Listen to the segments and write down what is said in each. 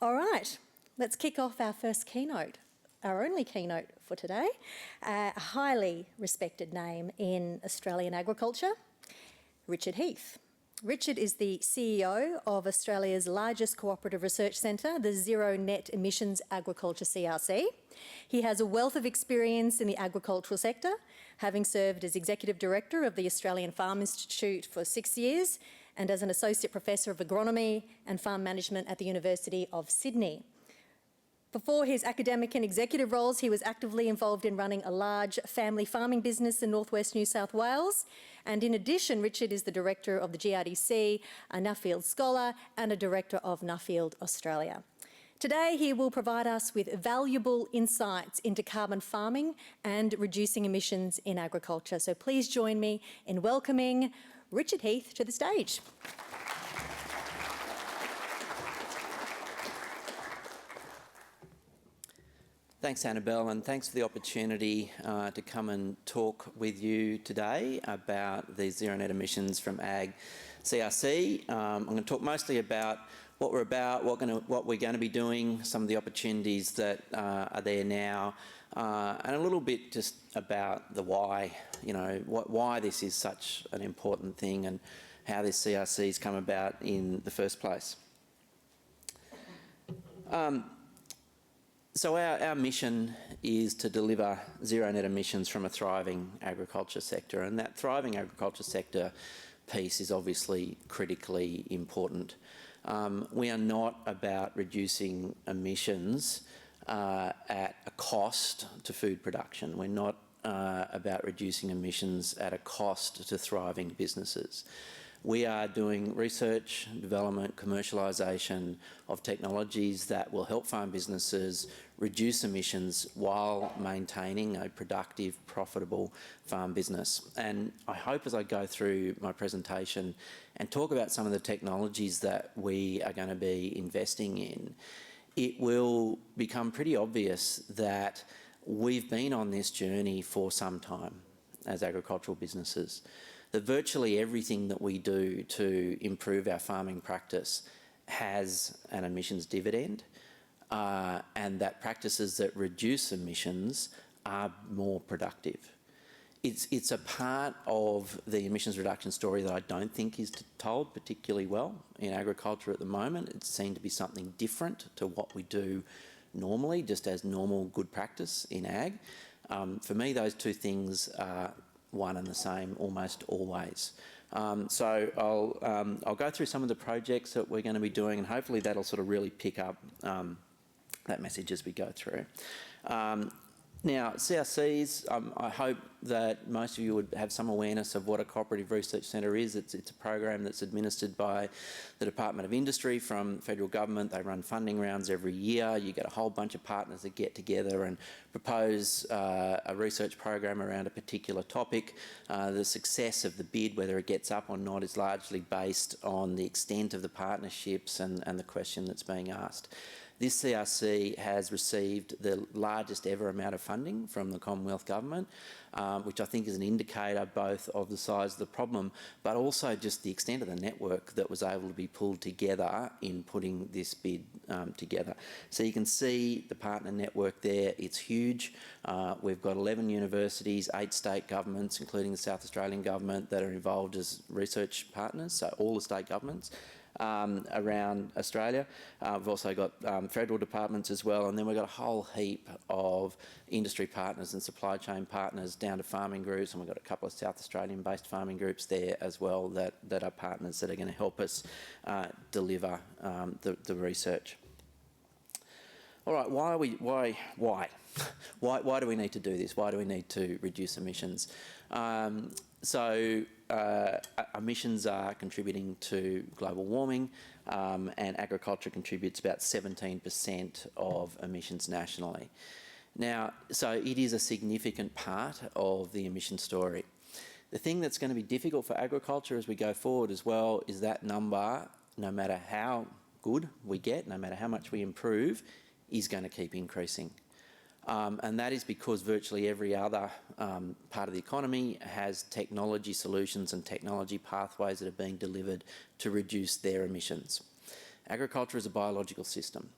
All right, let's kick off our first keynote, our only keynote for today. A highly respected name in Australian agriculture, Richard Heath. Richard is the CEO of Australia's largest cooperative research centre, the Zero Net Emissions Agriculture CRC. He has a wealth of experience in the agricultural sector, having served as Executive Director of the Australian Farm Institute for 6 years and as an Associate Professor of Agronomy and Farm Management at the University of Sydney. Before his academic and executive roles, he was actively involved in running a large family farming business in northwest New South Wales. And in addition, Richard is the director of the GRDC, a Nuffield Scholar, and a director of Nuffield Australia. Today, he will provide us with valuable insights into carbon farming and reducing emissions in agriculture. So please join me in welcoming Richard Heath to the stage. Thanks, Annabelle, and thanks for the opportunity to come and talk with you today about the zero net emissions from Ag CRC. I'm going to talk mostly about what we're about, what we're going to be doing, some of the opportunities that are there now, and a little bit just about the why, why this is such an important thing and how this CRC has come about in the first place. So our mission is to deliver zero net emissions from a thriving agriculture sector, and that thriving agriculture sector piece is obviously critically important. We are not about reducing emissions at a cost to food production. We're not about reducing emissions at a cost to thriving businesses. We are doing research, development, commercialisation of technologies that will help farm businesses reduce emissions while maintaining a productive, profitable farm business. And I hope as I go through my presentation and talk about some of the technologies that we are going to be investing in, it will become pretty obvious that we've been on this journey for some time as agricultural businesses. That virtually everything that we do to improve our farming practice has an emissions dividend, and that practices that reduce emissions are more productive. It's a part of the emissions reduction story that I don't think is told particularly well in agriculture at the moment. It's seen to be something different to what we do normally, just as normal good practice in ag. For me, those two things are one and the same almost always. So I'll go through some of the projects that we're going to be doing, and hopefully that'll sort of really pick up that message as we go through. Now, CRCs, I hope that most of you would have some awareness of what a cooperative research centre is. It's a program that's administered by the Department of Industry from federal government. They run funding rounds every year. You get a whole bunch of partners that get together and propose a research program around a particular topic. The success of the bid, whether it gets up or not, is largely based on the extent of the partnerships and the question that's being asked. This CRC has received the largest ever amount of funding from the Commonwealth Government, which I think is an indicator both of the size of the problem, but also just the extent of the network that was able to be pulled together in putting this bid together. So you can see the partner network there. It's huge. We've got 11 universities, 8 state governments, including the South Australian government, that are involved as research partners, so all the state governments around Australia. We've also got federal departments as well, and then we've got a whole heap of industry partners and supply chain partners down to farming groups, and we've got a couple of South Australian based farming groups there as well that are partners that are going to help us deliver the research. All right, why do we need to do this? Why do we need to reduce emissions? Emissions are contributing to global warming, and agriculture contributes about 17% of emissions nationally. Now, so it is a significant part of the emission story. The thing that's going to be difficult for agriculture as we go forward as well is that number, no matter how good we get, no matter how much we improve, is going to keep increasing. And that is because virtually every other part of the economy has technology solutions and technology pathways that are being delivered to reduce their emissions. Agriculture is a biological system.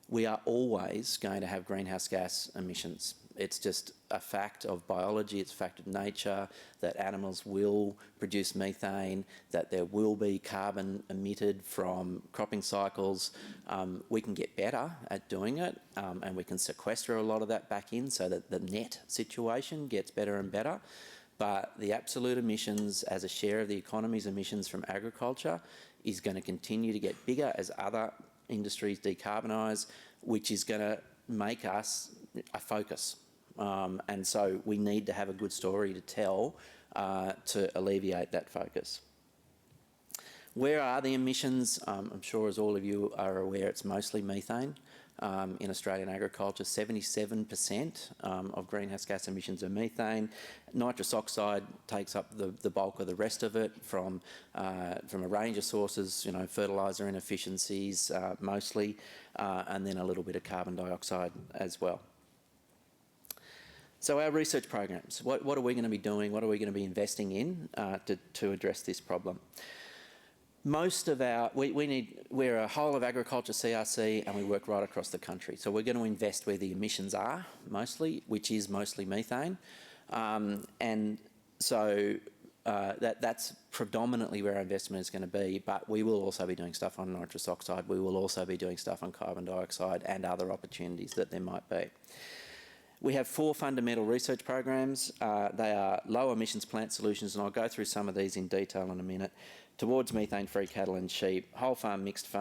we are always going to have greenhouse gas emissions. It's just a fact of biology, it's a fact of nature, that animals will produce methane, that there will be carbon emitted from cropping cycles. We can get better at doing it, and we can sequester a lot of that back in so that the net situation gets better and better. But the absolute emissions as a share of the economy's emissions from agriculture is going to continue to get bigger as other industries decarbonise, which is going to make us a focus. And so we need to have a good story to tell to alleviate that focus. Where are the emissions? I'm sure, as all of you are aware, it's mostly methane. In Australian agriculture, 77% of greenhouse gas emissions are methane. Nitrous oxide takes up the bulk of the rest of it from a range of sources, fertilizer inefficiencies mostly, and then a little bit of carbon dioxide as well. So our research programs, what are we going to be doing? What are we going to be investing in to address this problem? Most of our, we're a whole of agriculture CRC, and we work right across the country. So we're going to invest where the emissions are mostly, which is mostly methane. And so that's predominantly where our investment is going to be, but we will also be doing stuff on nitrous oxide. We will also be doing stuff on carbon dioxide and other opportunities that there might be. We have 4 fundamental research programs. They are low emissions plant solutions, and I'll go through some of these in detail in a minute. Towards methane-free cattle and sheep, whole farm mixed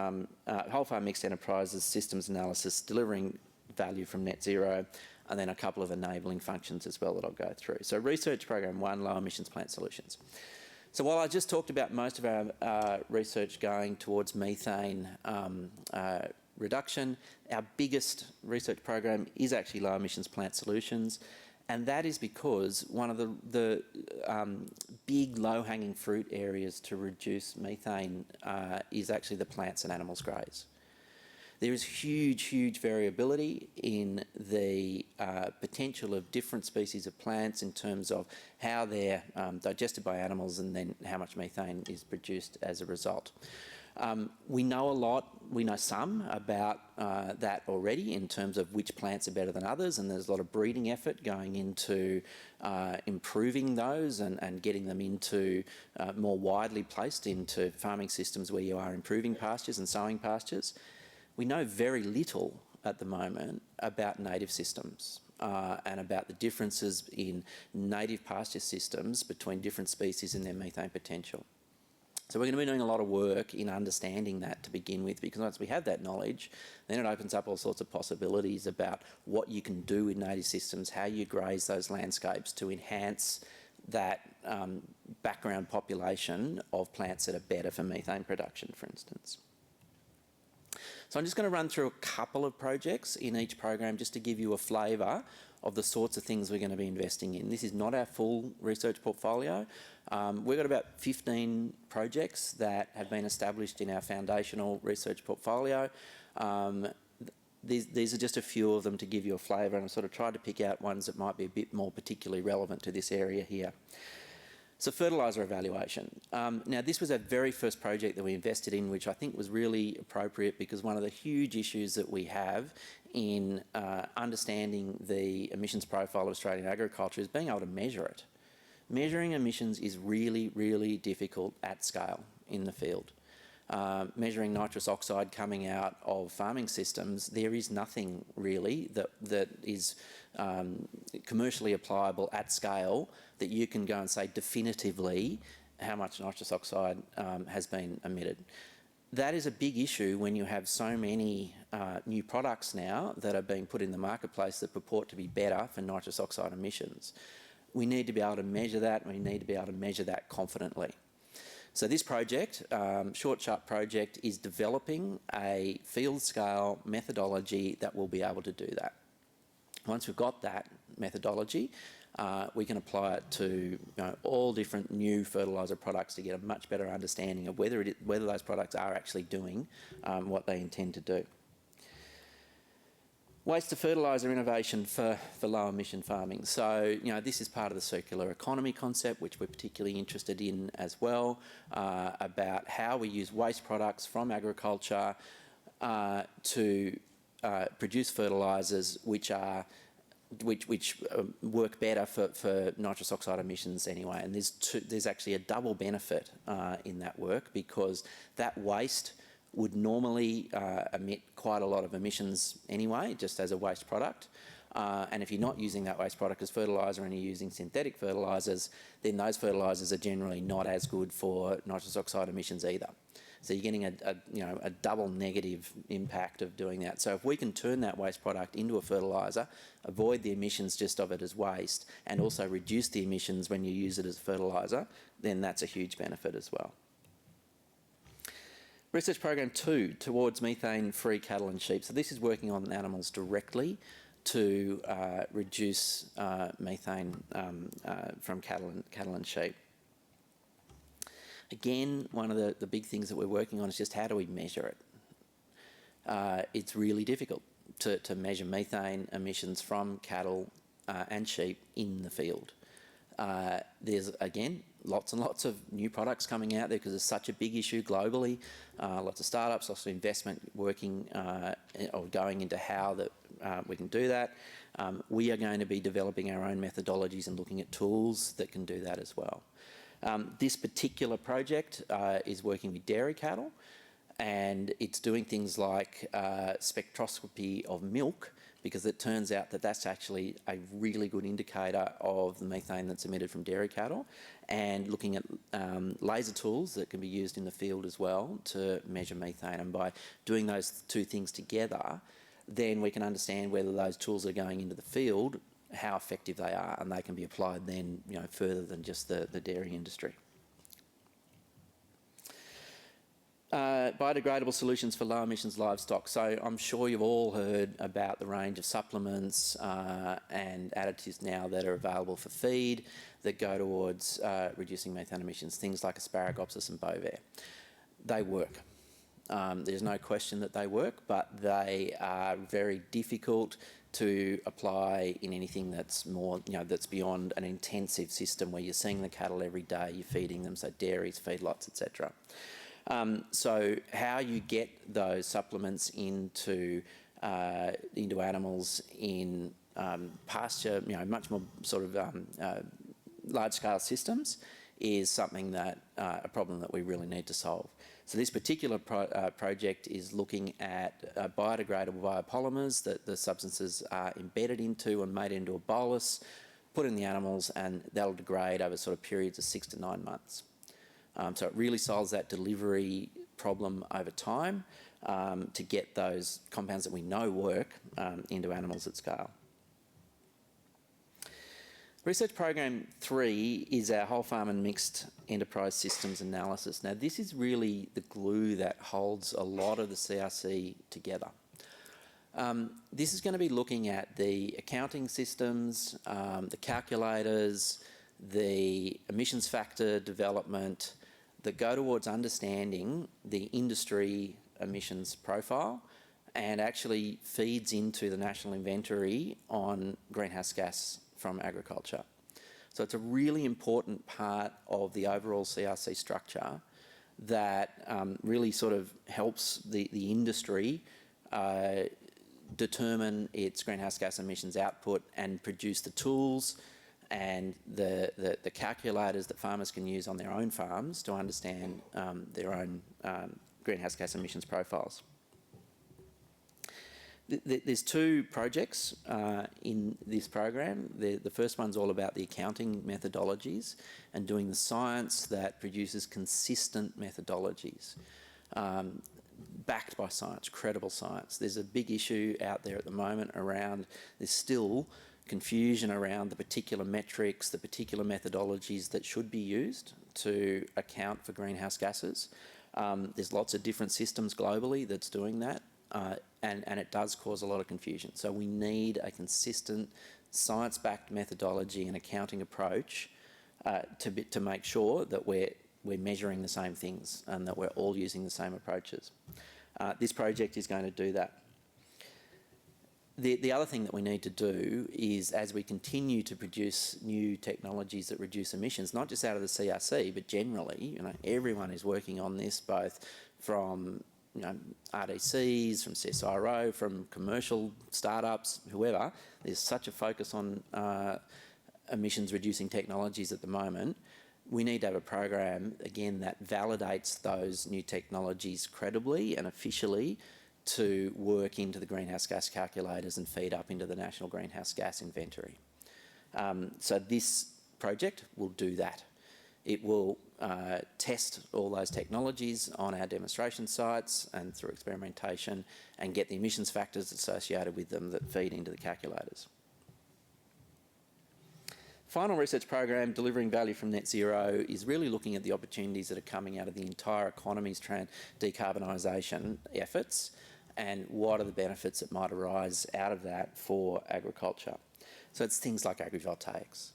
enterprises, systems analysis, delivering value from net zero, and then a couple of enabling functions as well that I'll go through. So research program 1, low emissions plant solutions. So while I just talked about most of our research going towards methane reduction, our biggest research program is actually low emissions plant solutions. And that is because one of the big low-hanging fruit areas to reduce methane is actually the plants and animals graze. There is huge variability in the potential of different species of plants in terms of how they're digested by animals and then how much methane is produced as a result. We know a lot, we know some about that already in terms of which plants are better than others, and there's a lot of breeding effort going into improving those and getting them into more widely placed into farming systems where you are improving pastures and sowing pastures. We know very little at the moment about native systems and about the differences in native pasture systems between different species and their methane potential. So we're going to be doing a lot of work in understanding that to begin with, because once we have that knowledge, then it opens up all sorts of possibilities about what you can do with native systems, how you graze those landscapes to enhance that background population of plants that are better for methane production, for instance. So I'm just going to run through a couple of projects in each program just to give you a flavour of the sorts of things we're going to be investing in. This is not our full research portfolio. We've got about 15 projects that have been established in our foundational research portfolio. These are just a few of them to give you a flavour, and I've sort of tried to pick out ones that might be a bit more particularly relevant to this area here. So fertilizer evaluation. Now this was our very first project that we invested in, which I think was really appropriate because one of the huge issues that we have in understanding the emissions profile of Australian agriculture is being able to measure it. Measuring emissions is really difficult at scale in the field. Measuring nitrous oxide coming out of farming systems, there is nothing really that is commercially applicable at scale that you can go and say definitively how much nitrous oxide has been emitted. That is a big issue when you have so many new products now that are being put in the marketplace that purport to be better for nitrous oxide emissions. We need to be able to measure that, and we need to be able to measure that confidently. So this project, Short Sharp project, is developing a field-scale methodology that will be able to do that. Once we've got that methodology, we can apply it to all different new fertiliser products to get a much better understanding of whether those products are actually doing what they intend to do. Waste to fertiliser innovation for low emission farming. So, this is part of the circular economy concept, which we're particularly interested in as well, about how we use waste products from agriculture to produce fertilisers which work better for nitrous oxide emissions anyway. And there's actually a double benefit in that work, because that waste would normally emit quite a lot of emissions anyway, just as a waste product. And if you're not using that waste product as fertiliser and you're using synthetic fertilisers, then those fertilisers are generally not as good for nitrous oxide emissions either. So you're getting a double negative impact of doing that. So if we can turn that waste product into a fertiliser, avoid the emissions just of it as waste, and also reduce the emissions when you use it as fertiliser, then that's a huge benefit as well. Research Program 2, towards methane-free cattle and sheep. So this is working on animals directly to reduce methane from cattle and sheep. Again, one of the big things that we're working on is just how do we measure it? It's really difficult to measure methane emissions from cattle and sheep in the field. There's, again, lots and lots of new products coming out there because it's such a big issue globally. Lots of startups, lots of investment working or going into how we can do that. We are going to be developing our own methodologies and looking at tools that can do that as well. This particular project is working with dairy cattle, and it's doing things like spectroscopy of milk, because it turns out that that's actually a really good indicator of the methane that's emitted from dairy cattle, and looking at laser tools that can be used in the field as well to measure methane. And by doing those two things together, then we can understand whether those tools are going into the field, how effective they are, and they can be applied then, further than just the dairy industry. Biodegradable solutions for low emissions livestock. So I'm sure you've all heard about the range of supplements and additives now that are available for feed that go towards reducing methane emissions, things like Asparagopsis and Bovaer. They work. There's no question that they work, but they are very difficult to apply in anything that's more, that's beyond an intensive system where you're seeing the cattle every day, you're feeding them, so dairies, feedlots, etc. So how you get those supplements into animals in pasture, much more sort of large-scale systems, is something that a problem that we really need to solve. So this particular project is looking at biodegradable biopolymers that the substances are embedded into and made into a bolus, put in the animals, and that'll degrade over sort of periods of 6 to 9 months. So it really solves that delivery problem over time to get those compounds that we know work into animals at scale. Research Program 3 is our whole farm and mixed enterprise systems analysis. Now, this is really the glue that holds a lot of the CRC together. This is going to be looking at the accounting systems, the calculators, the emissions factor development that go towards understanding the industry emissions profile, and actually feeds into the national inventory on greenhouse gas from agriculture. So it's a really important part of the overall CRC structure that really sort of helps the industry determine its greenhouse gas emissions output and produce the tools and the calculators that farmers can use on their own farms to understand their own greenhouse gas emissions profiles. There's two projects in this program. The first one's all about the accounting methodologies and doing the science that produces consistent methodologies, backed by science, credible science. There's a big issue out there at the moment around, there's still confusion around the particular metrics, the particular methodologies that should be used to account for greenhouse gases. There's lots of different systems globally that's doing that. And it does cause a lot of confusion. So we need a consistent science-backed methodology and accounting approach to make sure that we're measuring the same things and that we're all using the same approaches. This project is going to do that. The other thing that we need to do is, as we continue to produce new technologies that reduce emissions, not just out of the CRC, but generally, everyone is working on this, both from RDCs, from CSIRO, from commercial startups, whoever. There's such a focus on emissions reducing technologies at the moment. We need to have a program, again, that validates those new technologies credibly and officially to work into the greenhouse gas calculators and feed up into the National Greenhouse Gas Inventory. So this project will do that. It will test all those technologies on our demonstration sites and through experimentation and get the emissions factors associated with them that feed into the calculators. Final research program, delivering value from net zero, is really looking at the opportunities that are coming out of the entire economy's decarbonisation efforts and what are the benefits that might arise out of that for agriculture. So it's things like agrivoltaics.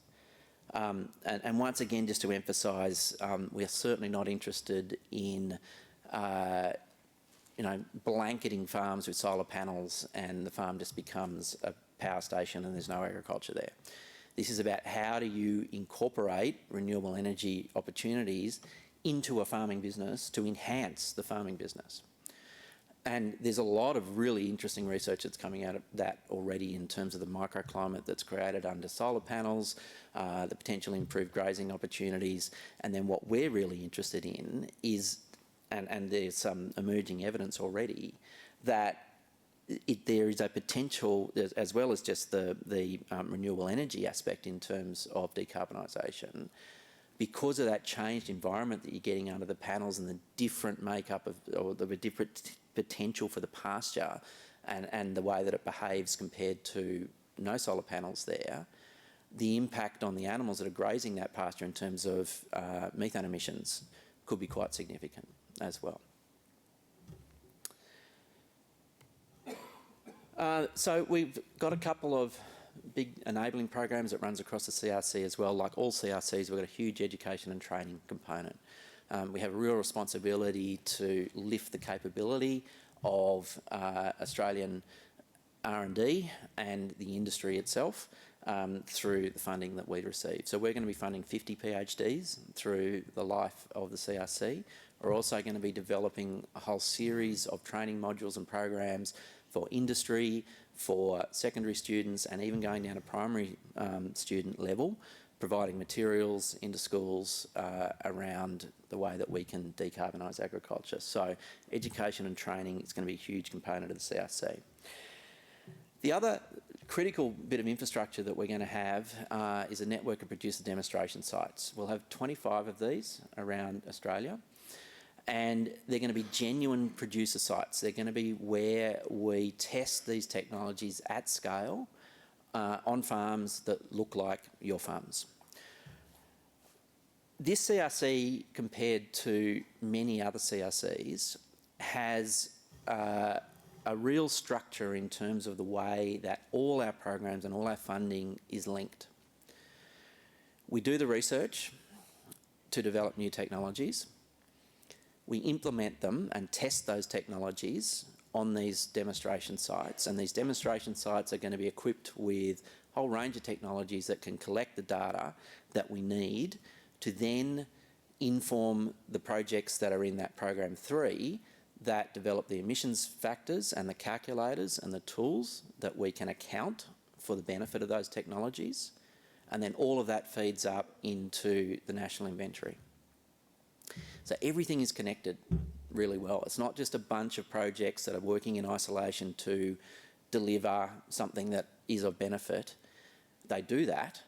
And once again, just to emphasise, we're certainly not interested in blanketing farms with solar panels and the farm just becomes a power station and there's no agriculture there. This is about how do you incorporate renewable energy opportunities into a farming business to enhance the farming business. And there's a lot of really interesting research that's coming out of that already in terms of the microclimate that's created under solar panels, the potential improved grazing opportunities, and then what we're really interested in is, and there's some emerging evidence already, that there is a potential, as well as just the renewable energy aspect in terms of decarbonisation, because of that changed environment that you're getting under the panels and the different makeup of, or the different potential for the pasture and the way that it behaves compared to no solar panels there, the impact on the animals that are grazing that pasture in terms of methane emissions could be quite significant as well. So we've got a couple of big enabling programs that runs across the CRC as well. Like all CRCs, we've got a huge education and training component. We have a real responsibility to lift the capability of Australian R&D and the industry itself through the funding that we receive. So we're going to be funding 50 PhDs through the life of the CRC. We're also going to be developing a whole series of training modules and programs for industry, for secondary students, and even going down to primary student level, providing materials into schools around the way that we can decarbonise agriculture. So education and training is going to be a huge component of the CRC. The other critical bit of infrastructure that we're going to have is a network of producer demonstration sites. We'll have 25 of these around Australia, and they're going to be genuine producer sites. They're going to be where we test these technologies at scale on farms that look like your farms. This CRC, compared to many other CRCs, has a real structure in terms of the way that all our programs and all our funding is linked. We do the research to develop new technologies. We implement them and test those technologies on these demonstration sites, and these demonstration sites are going to be equipped with a whole range of technologies that can collect the data that we need to then inform the projects that are in that program 3 that develop the emissions factors and the calculators and the tools that we can account for the benefit of those technologies, and then all of that feeds up into the national inventory. So everything is connected really well. It's not just a bunch of projects that are working in isolation to deliver something that is of benefit. They do that,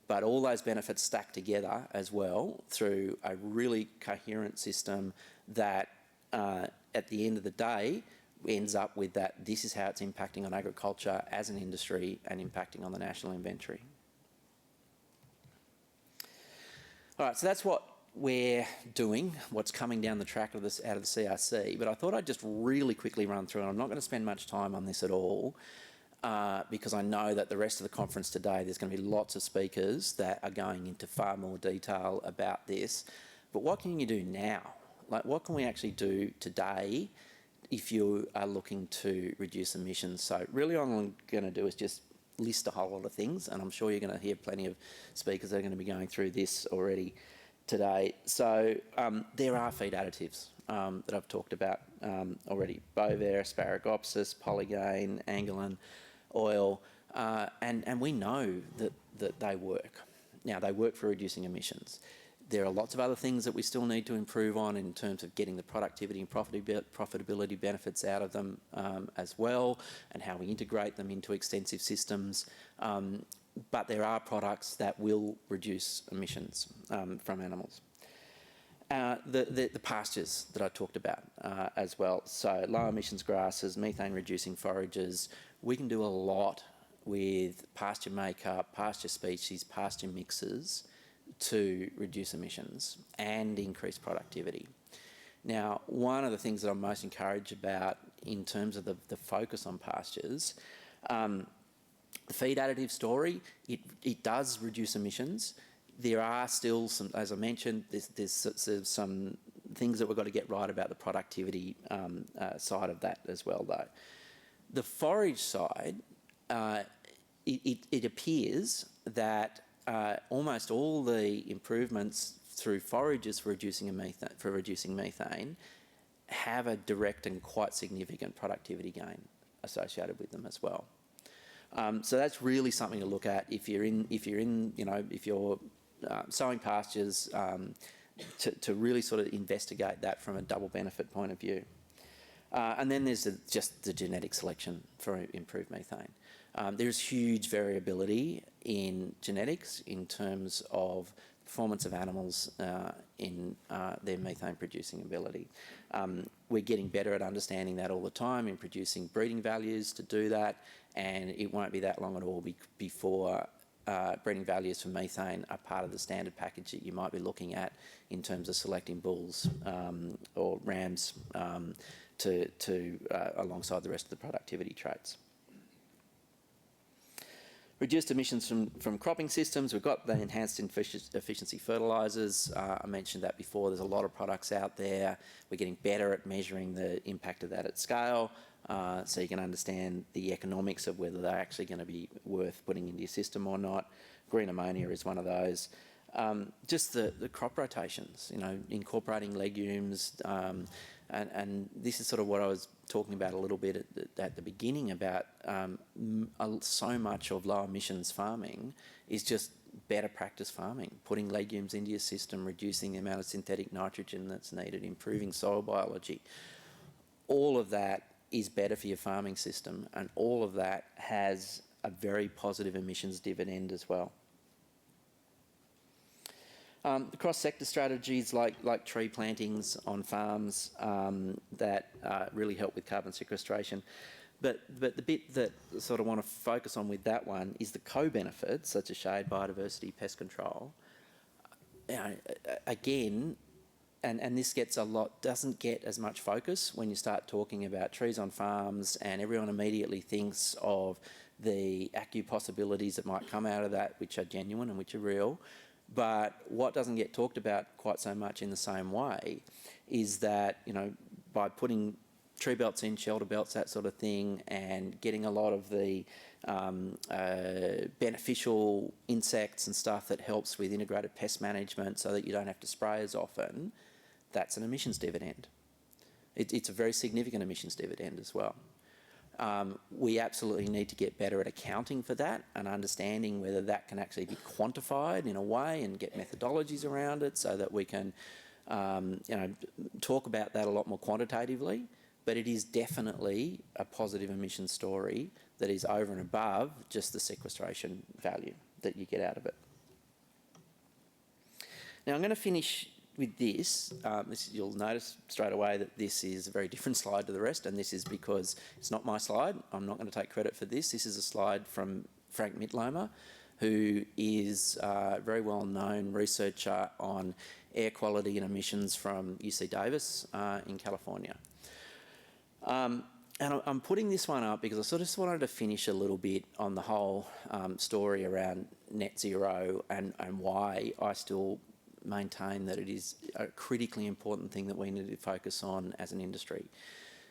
but all those benefits stack together as well through a really coherent system that at the end of the day ends up with that this is how it's impacting on agriculture as an industry and impacting on the national inventory. All right, so that's what we're doing, what's coming down the track of this out of the CRC, but I thought I'd just really quickly run through, and I'm not going to spend much time on this at all, because I know that the rest of the conference today there's going to be lots of speakers that are going into far more detail about this. But what can you do now? Like, what can we actually do today if you are looking to reduce emissions? So really all I'm going to do is just list a whole lot of things, and I'm sure you're going to hear plenty of speakers that are going to be going through this already today. So there are feed additives that I've talked about already: Bovair, Asparagopsis, Polygain, Angolan oil, and we know that they work. Now, they work for reducing emissions. There are lots of other things that we still need to improve on in terms of getting the productivity and profitability benefits out of them as well, and how we integrate them into extensive systems. But there are products that will reduce emissions from animals. The pastures that I talked about as well. So low emissions grasses, methane reducing forages. We can do a lot with pasture makeup, pasture species, pasture mixes to reduce emissions and increase productivity. Now, one of the things that I'm most encouraged about in terms of the focus on pastures, the feed additive story, it does reduce emissions. There are still some, as I mentioned, there's some things that we've got to get right about the productivity side of that as well, though. The forage side, it appears that almost all the improvements through forages for reducing methane have a direct and quite significant productivity gain associated with them as well. So that's really something to look at if you're sowing pastures, to really sort of investigate that from a double benefit point of view. And then there's just the genetic selection for improved methane. There's huge variability in genetics in terms of performance of animals in their methane producing ability. We're getting better at understanding that all the time in producing breeding values to do that, and it won't be that long at all before breeding values for methane are part of the standard package that you might be looking at in terms of selecting bulls or rams alongside the rest of the productivity traits. Reduced emissions from cropping systems. We've got the enhanced efficiency fertilisers. I mentioned that before. There's a lot of products out there. We're getting better at measuring the impact of that at scale, so you can understand the economics of whether they're actually going to be worth putting into your system or not. Green ammonia is one of those. Just the crop rotations, incorporating legumes, and this is sort of what I was talking about a little bit at the beginning about so much of low emissions farming is just better practice farming, putting legumes into your system, reducing the amount of synthetic nitrogen that's needed, improving soil biology. All of that is better for your farming system, and all of that has a very positive emissions dividend as well. The cross-sector strategies like tree plantings on farms that really help with carbon sequestration. But the bit that I sort of want to focus on with that one is the co-benefits, such as shade, biodiversity, pest control. Again, and this doesn't get as much focus when you start talking about trees on farms, and everyone immediately thinks of the ACCU possibilities that might come out of that, which are genuine and which are real. But what doesn't get talked about quite so much in the same way is that, by putting tree belts in, shelter belts, that sort of thing, and getting a lot of the beneficial insects and stuff that helps with integrated pest management so that you don't have to spray as often, that's an emissions dividend. It's a very significant emissions dividend as well. We absolutely need to get better at accounting for that and understanding whether that can actually be quantified in a way and get methodologies around it so that we can talk about that a lot more quantitatively. But it is definitely a positive emissions story that is over and above just the sequestration value that you get out of it. Now I'm going to finish with this. You'll notice straight away that this is a very different slide to the rest, and this is because it's not my slide. I'm not going to take credit for this. This is a slide from Frank Mitlomer, who is a very well-known researcher on air quality and emissions from UC Davis in California. And I'm putting this one up because I sort of just wanted to finish a little bit on the whole story around net zero and why I still maintain that it is a critically important thing that we need to focus on as an industry.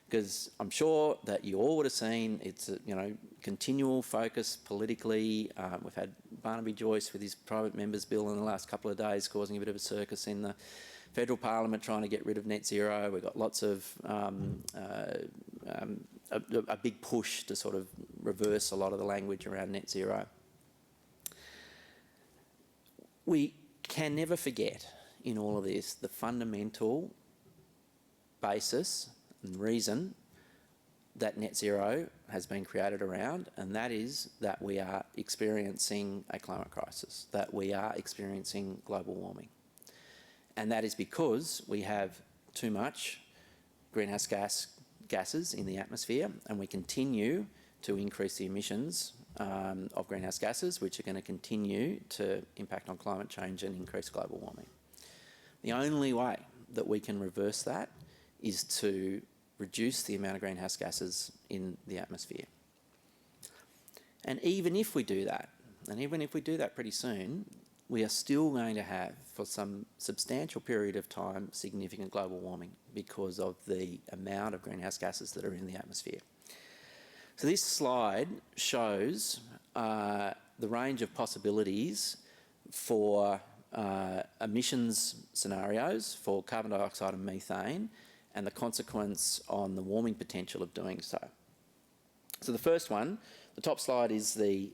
Because I'm sure that you all would have seen it's a continual focus politically. We've had Barnaby Joyce with his private members bill in the last couple of days causing a bit of a circus in the federal parliament trying to get rid of net zero. We've got lots of a big push to sort of reverse a lot of the language around net zero. We can never forget in all of this the fundamental basis and reason that net zero has been created around, and that is that we are experiencing a climate crisis, that we are experiencing global warming. And that is because we have too much greenhouse gases in the atmosphere, and we continue to increase the emissions of greenhouse gases, which are going to continue to impact on climate change and increase global warming. The only way that we can reverse that is to reduce the amount of greenhouse gases in the atmosphere. And even if we do that, and even if we do that pretty soon, we are still going to have, for some substantial period of time, significant global warming because of the amount of greenhouse gases that are in the atmosphere. So this slide shows the range of possibilities for emissions scenarios for carbon dioxide and methane, and the consequence on the warming potential of doing so. So the first one, the top slide is the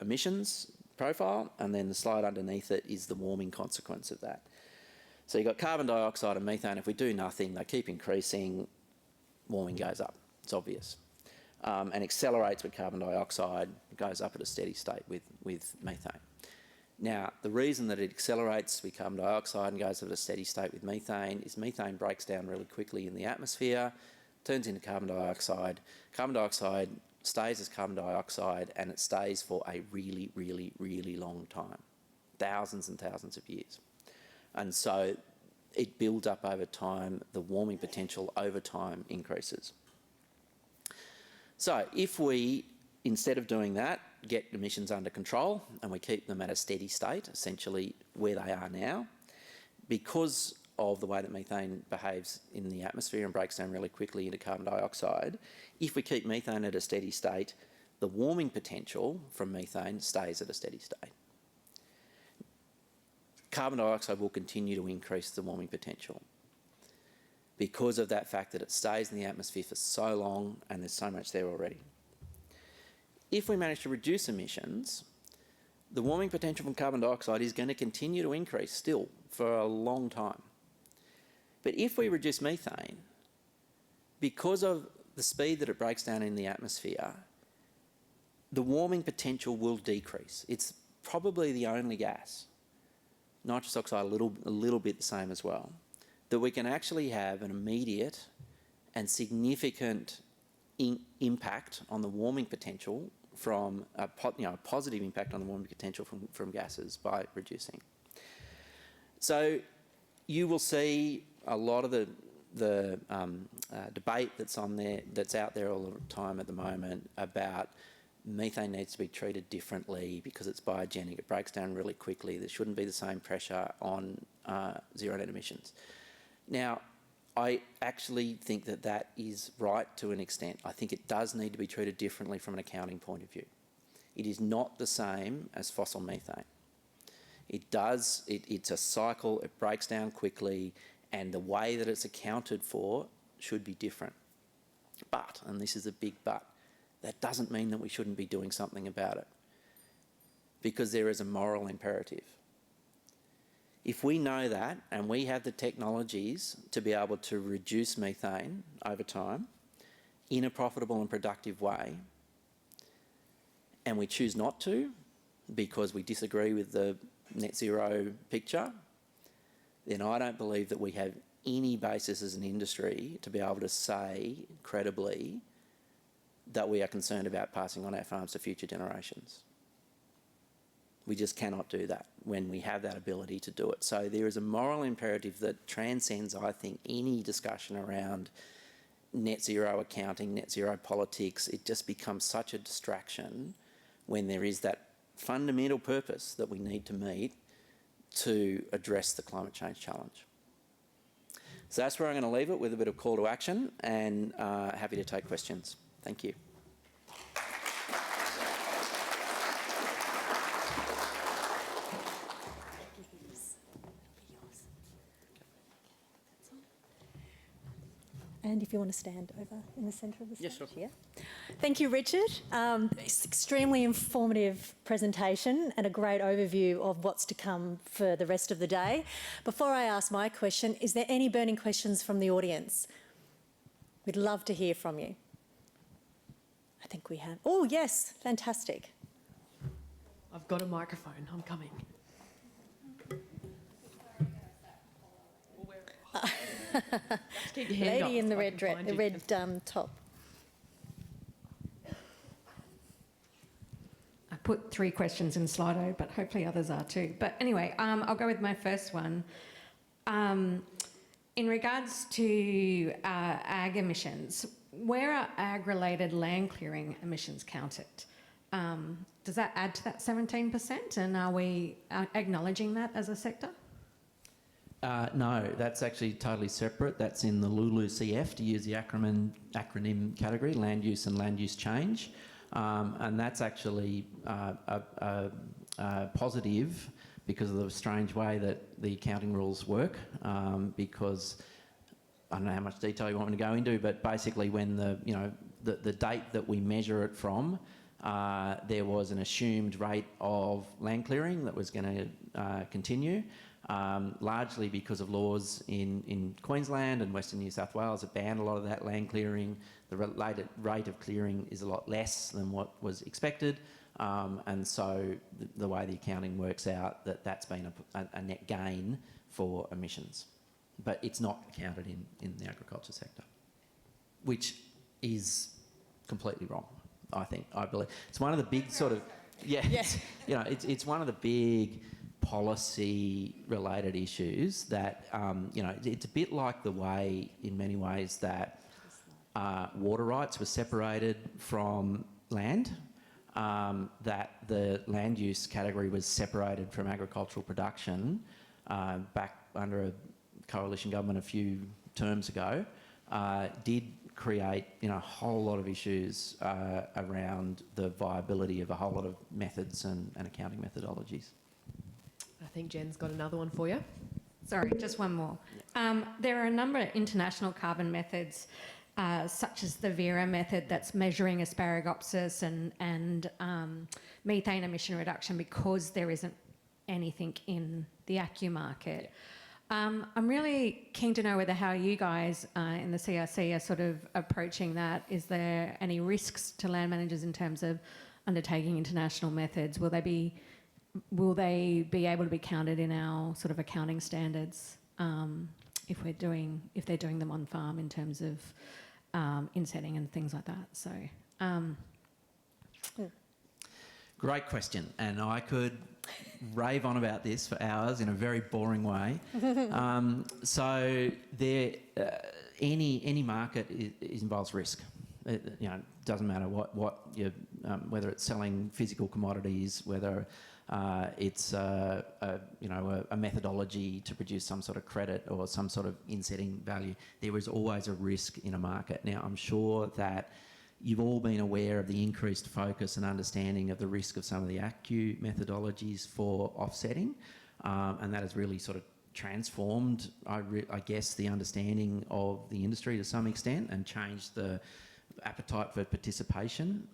emissions profile, and then the slide underneath it is the warming consequence of that. So you've got carbon dioxide and methane. If we do nothing, they keep increasing, warming goes up. It's obvious. And accelerates with carbon dioxide, goes up at a steady state with methane. Now, the reason that it accelerates with carbon dioxide and goes at a steady state with methane is methane breaks down really quickly in the atmosphere, turns into carbon dioxide. Carbon dioxide stays as carbon dioxide, and it stays for a really, really, really long time, thousands and thousands of years. And so it builds up over time, the warming potential over time increases. So if we, instead of doing that, get emissions under control and we keep them at a steady state, essentially where they are now, because of the way that methane behaves in the atmosphere and breaks down really quickly into carbon dioxide, if we keep methane at a steady state, the warming potential from methane stays at a steady state. Carbon dioxide will continue to increase the warming potential because of that fact that it stays in the atmosphere for so long and there's so much there already. If we manage to reduce emissions, the warming potential from carbon dioxide is going to continue to increase still for a long time. But if we reduce methane, because of the speed that it breaks down in the atmosphere, the warming potential will decrease. It's probably the only gas, nitrous oxide a little bit the same as well, that we can actually have an immediate and significant impact on the warming potential from a positive impact on the warming potential from gases by reducing. So you will see a lot of the debate that's out there all the time at the moment about methane needs to be treated differently because it's biogenic, it breaks down really quickly, there shouldn't be the same pressure on zero net emissions. Now, I actually think that that is right to an extent. I think it does need to be treated differently from an accounting point of view. It is not the same as fossil methane. It's a cycle, it breaks down quickly, and the way that it's accounted for should be different. But, and this is a big but, that doesn't mean that we shouldn't be doing something about it, because there is a moral imperative. If we know that and we have the technologies to be able to reduce methane over time in a profitable and productive way, and we choose not to because we disagree with the net zero picture, then I don't believe that we have any basis as an industry to be able to say credibly that we are concerned about passing on our farms to future generations. We just cannot do that when we have that ability to do it. So there is a moral imperative that transcends, I think, any discussion around net zero accounting, net zero politics. It just becomes such a distraction when there is that fundamental purpose that we need to meet to address the climate change challenge. So that's where I'm going to leave it, with a bit of call to action, and happy to take questions. Thank you. And if you want to stand over in the centre of the stage. Yes, sure. Yeah. Thank you, Richard. It's extremely informative presentation and a great overview of what's to come for the rest of the day. Before I ask my question, is there any burning questions from the audience? We'd love to hear from you. I think we have. Oh, yes. Fantastic. I've got a microphone. I'm coming. Keep your hand Lady up in the so I red, can find you. top. I put 3 questions in Slido, but hopefully others are too. But anyway, I'll go with my first one. In regards to ag emissions, where are ag-related land clearing emissions counted? Does that add to that 17%? And are we acknowledging that as a sector? No, that's actually totally separate. That's in the LULUCF, to use the acronym category, land use and land use change. And that's actually positive because of the strange way that the accounting rules work. Because I don't know how much detail you want me to go into, but basically when the date that we measure it from, there was an assumed rate of land clearing that was going to continue. Largely because of laws in Queensland and Western New South Wales that ban a lot of that land clearing. The rate of clearing is a lot less than what was expected, and so the way the accounting works out, that's been a net gain for emissions. But it's not counted in the agriculture sector, which is completely wrong, I believe. It's one of the big sort of... it's one of the big policy-related issues that, it's a bit like the way, in many ways, that water rights were separated from land, that the land use category was separated from agricultural production back under a coalition government a few terms ago, did create a whole lot of issues around the viability of a whole lot of methods and accounting methodologies. I think Jen's got another one for you. Sorry, just one more. There are a number of international carbon methods, such as the Vera method that's measuring asparagopsis and methane emission reduction because there isn't anything in the ACCU market. I'm really keen to know how you guys in the CRC are sort of approaching that. Is there any risks to land managers in terms of undertaking international methods? Will they be able to be counted in our sort of accounting standards if they're doing them on farm in terms of insetting and things like that? So, Great question, and I could rave on about this for hours in a very boring way. So there, any market involves risk. It doesn't matter what you, whether it's selling physical commodities, whether it's a methodology to produce some sort of credit or some sort of insetting value. There is always a risk in a market. Now, I'm sure that you've all been aware of the increased focus and understanding of the risk of some of the ACCU methodologies for offsetting, and that has really sort of transformed, I guess, the understanding of the industry to some extent and changed the appetite for participation.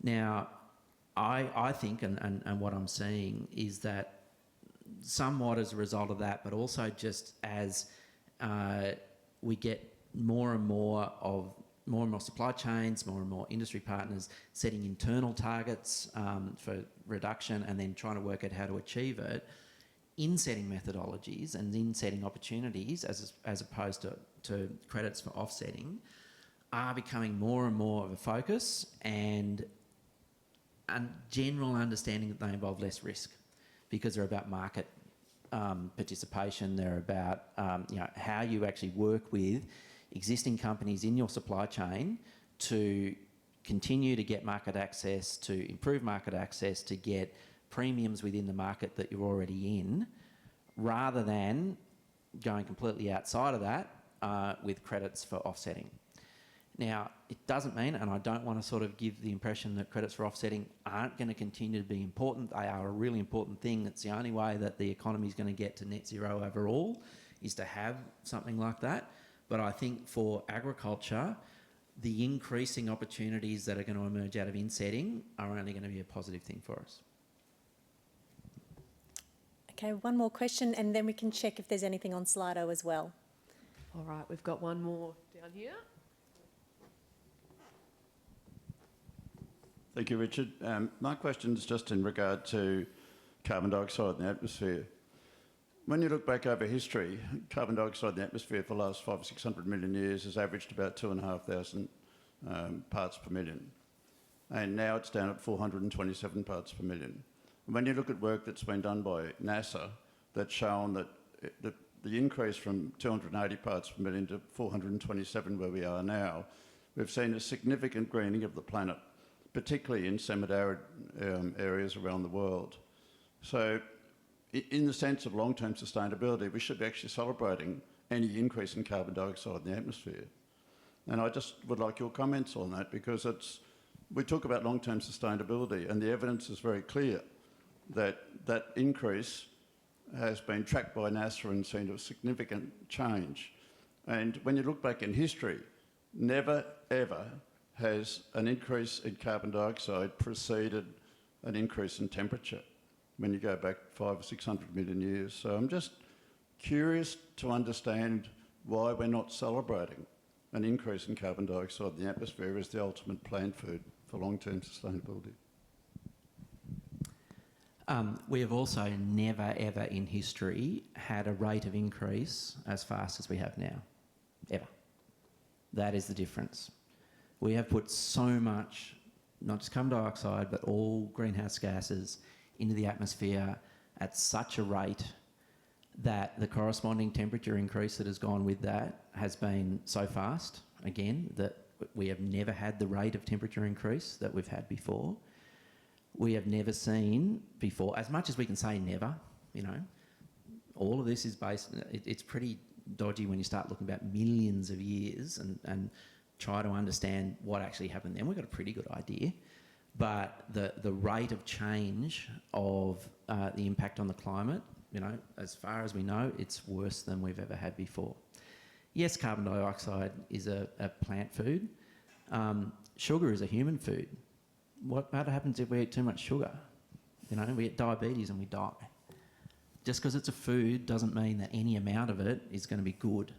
Now, I think, and what I'm seeing is that somewhat as a result of that, but also just as we get more and more supply chains, more and more industry partners setting internal targets for reduction and then trying to work out how to achieve it, in-setting methodologies and in-setting opportunities as opposed to credits for offsetting are becoming more and more of a focus, and a general understanding that they involve less risk because they're about market participation. They're about how you actually work with existing companies in your supply chain to continue to get market access, to improve market access, to get premiums within the market that you're already in, rather than going completely outside of that with credits for offsetting. Now, it doesn't mean, and I don't want to sort of give the impression that credits for offsetting aren't going to continue to be important. They are a really important thing. It's the only way that the economy is going to get to net zero overall, is to have something like that. But I think for agriculture, the increasing opportunities that are going to emerge out of insetting are only going to be a positive thing for us. Okay, one more question and then we can check if there's anything on Slido as well. All right, we've got one more down here. Thank you, Richard. My question is just in regard to carbon dioxide in the atmosphere. When you look back over history, carbon dioxide in the atmosphere for the last 500 or 600 million years has averaged about 2,500 parts per million. And now it's down at 427 parts per million. And when you look at work that's been done by NASA, that's shown that the increase from 280 parts per million to 427 where we are now, we've seen a significant greening of the planet, particularly in semi-arid areas around the world. So in the sense of long-term sustainability, we should be actually celebrating any increase in carbon dioxide in the atmosphere. And I just would like your comments on that, because we talk about long-term sustainability and the evidence is very clear that that increase has been tracked by NASA and seen a significant change. And when you look back in history, never ever has an increase in carbon dioxide preceded an increase in temperature when you go back 500 or 600 million years. So I'm just curious to understand why we're not celebrating an increase in carbon dioxide in the atmosphere as the ultimate plant food for long-term sustainability. We have also never ever in history had a rate of increase as fast as we have now, ever. That is the difference. We have put so much, not just carbon dioxide, but all greenhouse gases into the atmosphere at such a rate that the corresponding temperature increase that has gone with that has been so fast, again, that we have never had the rate of temperature increase that we've had before. We have never seen before, as much as we can say never, you know, all of this is based, it's pretty dodgy when you start looking about millions of years and try to understand what actually happened then. We've got a pretty good idea. But the rate of change of the impact on the climate, you know, as far as we know, it's worse than we've ever had before. Yes, carbon dioxide is a plant food. Sugar is a human food. What happens if we eat too much sugar? You know, we get diabetes and we die. Just because it's a food doesn't mean that any amount of it is going to be good.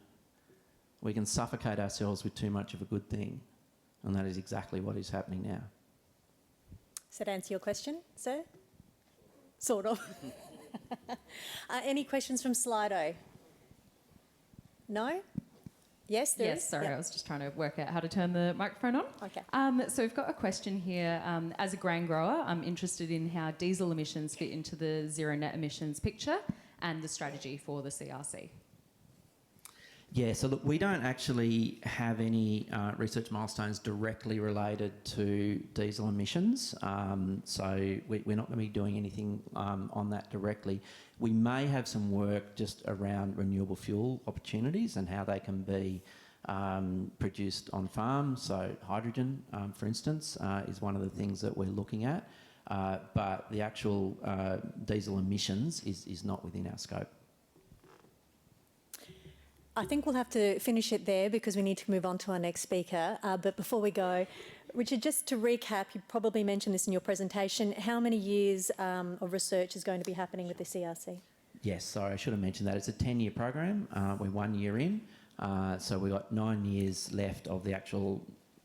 We can suffocate ourselves with too much of a good thing, and that is exactly what is happening now. Does that answer your question, sir? Sort of. Any questions from Slido? No? Yes, there is? Yes, sorry, Yep. I was just trying to work out how to turn the microphone on. Okay. So we've got a question here. As a grain grower, I'm interested in how diesel emissions fit into the zero net emissions picture and the strategy for the CRC. Yeah, so look, we don't actually have any research milestones directly related to diesel emissions, so we're not going to be doing anything on that directly. We may have some work just around renewable fuel opportunities and how they can be produced on farm. So hydrogen, for instance, is one of the things that we're looking at, but the actual diesel emissions is not within our scope. I think we'll have to finish it there because we need to move on to our next speaker. But before we go, Richard, just to recap, you probably mentioned this in your presentation, how many years of research is going to be happening with the CRC? Yes, sorry, I should have mentioned that. It's a 10-year program. We're 1 year in, so we've got 9 years left of the actual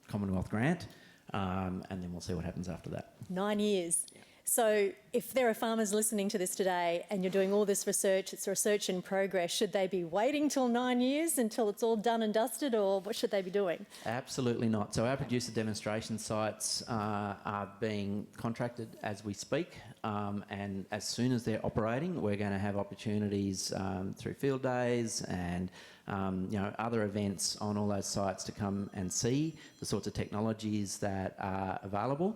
Commonwealth grant, and then we'll see what happens after that. 9 years. Yeah. So if there are farmers listening to this today and you're doing all this research, it's research in progress, should they be waiting till 9 years until it's all done and dusted, or what should they be doing? Absolutely not. So our producer demonstration sites are being contracted as we speak, and as soon as they're operating, we're going to have opportunities through field days and other events on all those sites to come and see the sorts of technologies that are available.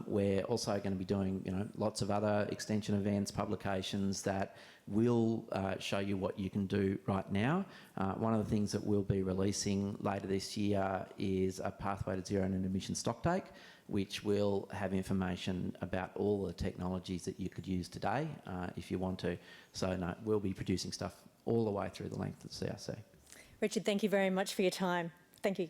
We're also going to be doing, lots of other extension events, publications that will show you what you can do right now. One of the things that we'll be releasing later this year is a pathway to zero net emission stocktake, which will have information about all the technologies that you could use today if you want to. So no, we'll be producing stuff all the way through the length of the CRC. Richard, thank you very much for your time. Thank you.